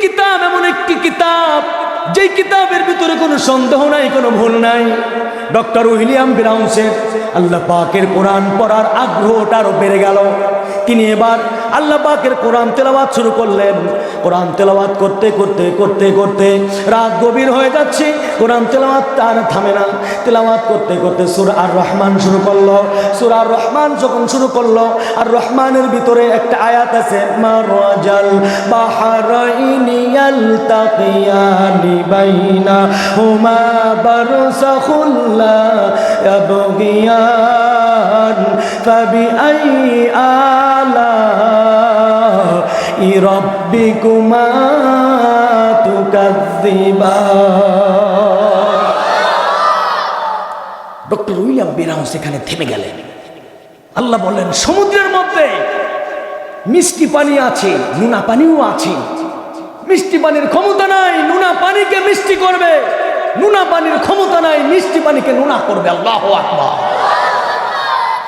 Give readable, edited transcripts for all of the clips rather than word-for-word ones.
কিতাব এমন একটি কিতাব যেই কিতাবের ভিতরে কোনো সন্দেহ নাই, কোনো ভুল নাই। ডক্টর উইলিয়াম ব্রাউন্সের আল্লাহ পাকের কোরআন পড়ার আগ্রহটা আরো বেড়ে গেল। তিনি এবার আল্লাহ পাকের কোরআন তেলাওয়াত শুরু করলেন। কোরআন তেলাওয়াত করতে করতে করতে করতে রাত গভীর হয়ে যাচ্ছে, কোরআন তেলাওয়াত তার থামে না। তেলাওয়াত করতে করতে সূরা আর রহমান শুরু করলো। সূরা আর রহমান যখন শুরু করলো, আর রহমানের ভিতরে একটা আয়াত আছে, মারাজাল বাহরাইনি ইয়ালতাকিয়ানি বাইনাহুমা বারযাখুন লা ইয়াবগিয়ান ফাবিআইয়ি আলা'i রাব্বিকুমা তুকাযযিবান। ডক্টর উইলিয়াম ব্রাউন্স এখানে থেমে গেলেন। আল্লাহ বললেন, সমুদ্রের মধ্যে মিষ্টি পানি আছে, নুনা পানিও আছে। মিষ্টি পানির ক্ষমতা নাই নুনা পানিকে মিষ্টি করবে, নুনা পানির ক্ষমতা নাই মিষ্টি পানিকে নুনা করবে। আল্লাহু আকবার।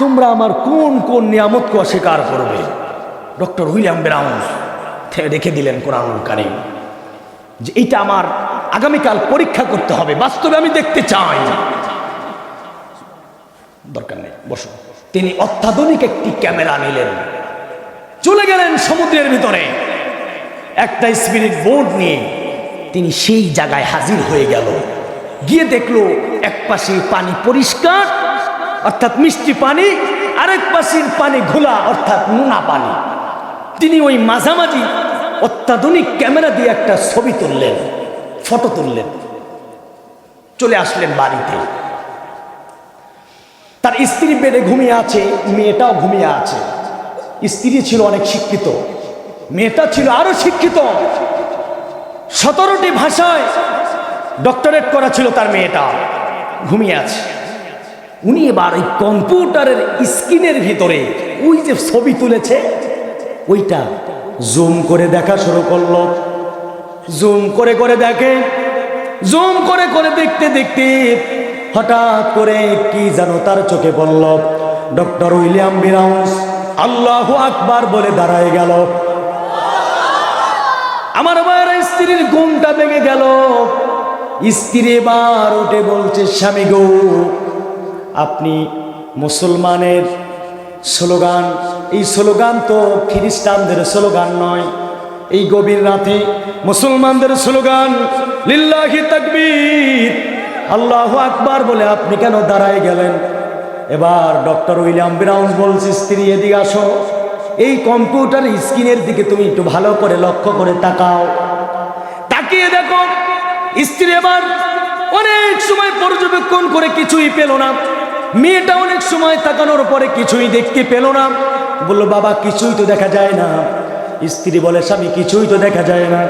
তোমরা আমার কোন কোন নিয়ামতকে অস্বীকার করবে? ডক্টর উইলিয়াম ব্রাউন্স রেখে দিলেন কোরআনুল কারীম, যে এইটা আমার আগামীকাল পরীক্ষা করতে হবে, বাস্তবে আমি দেখতে চাই। দরকার নেই, বসো। তিনি অত্যাধুনিক একটি ক্যামেরা নিলেন, চলে গেলেন সমুদ্রের ভিতরে। একটা স্পিরিট বোর্ড নিয়ে তিনি সেই জায়গায় হাজির হয়ে গেল। গিয়ে দেখলো এক পাশে পানি পরিষ্কার অর্থাৎ মিষ্টি পানি, আরেক পাশের পানি ঘোলা অর্থাৎ নোনা পানি। তিনি ওই মাঝামাঝি অত্যাধুনিক ক্যামেরা দিয়ে একটা ছবি তুললেন, ফটো তুললেন। চলে আসলেন বাড়িতে। তার স্ত্রী বেডে ঘুমিয়ে আছে, মেয়েটাও ঘুমিয়ে আছে। স্ত্রী ছিল অনেক শিক্ষিত, মেয়েটা ছিল আরো শিক্ষিত। 17টি ভাষায় ডক্টরেট করা ছিল তার মেয়েটা, ঘুমিয়ে আছে। উনি এবার ওই কম্পিউটারের স্ক্রিনের ভিতরে ওই যে ছবি তুলেছে ওইটা জুম করে দেখা শুরু করলো। জুম করে করে দেখে, জুম করে করে দেখতে দেখতে হঠাৎ করে কি যেন তার চোখে পড়ল। ডক্টর উইলিয়াম ব্রাউন্স আল্লাহু আকবার বলে দাঁড়ায় গেল। আমার ভাইয়েরা, স্ত্রীর ঘুমটা ভেঙে গেল। স্ত্রী এবার উঠে বলছে, স্বামী গো, আপনি মুসলমানের স্লোগান, এই স্লোগান তো খ্রিস্টানদের স্লোগান নয়। এই গভীর রাতে মুসলমানদের স্লোগান লিল্লাহি তাকবীর, আল্লাহু আকবার বলে আপনি কেন দাঁড়ায় গেলেন? এবার ডক্টর উইলিয়াম ব্রাউন্স বলছে, স্ত্রী এদিকে আসো, এই কম্পিউটার স্ক্রিনের দিকে তুমি একটু ভালো করে লক্ষ্য করে তাকাও। তাকিয়ে দেখো, স্ত্রী এবার অনেক সময় পর্যবেক্ষণ করে কিছুই পেল না। মেয়েটা অনেক সময় তাকানোর পরে কিছুই দেখতে পেল না। বলল, বাবা কিছুই তো দেখা যায় না। স্ত্রী বলে, স্বামী কিছুই তো দেখা যায় না।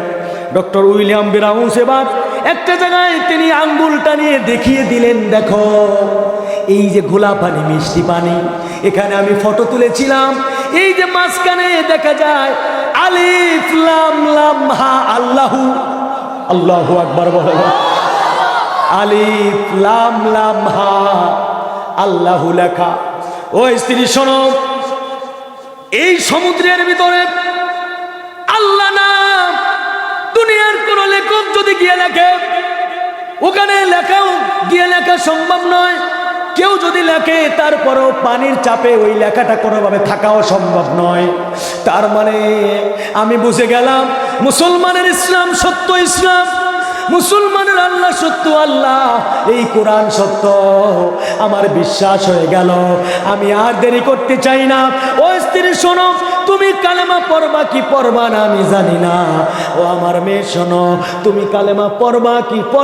ডক্টর উইলিয়াম ব্রাউন্স এবার একটা জায়গায় তিনি আঙ্গুলটা নিয়ে দেখিয়ে দিলেন, দেখো এই যে ঘোলা পানি, মিষ্টি পানি, এখানে আমি ফটো তুলেছিলাম। এই যে মাঝখানে দেখা যায় আলিফ লাম লাম হা আল্লাহু, আল্লাহু আকবার বলো, আলিফ লাম লাম হা আল্লাহু লেখা। ও স্ত্রী শোনো, এই সমুদ্রের ভিতরে আল্লাহ নাম দুনিয়ার কোন লেখক যদি গিয়ে লেখে, ওখানে লেখাও গিয়ে লেখা সম্ভব নয়। কেউ যদি লেখে তারপরও পানির চাপে ওই লেখাটা কোনোভাবে থাকাও সম্ভব নয়। তার মানে আমি বুঝে গেলাম মুসলমানের ইসলাম সত্য ইসলাম, মুসলমানের আল্লাহ সত্য আল্লাহ, এই কোরআন সত্য। আমার বিশ্বাস হয়ে গেল, আমি আর দেরি করতে চাই না। ও স্ত্রী শোনো, তুমি কালেমা পড়বা কি পড়বা না আমি জানি না। ও আমার মেয়ে শোনো, তুমি কালেমা পড়বা কি পড়বা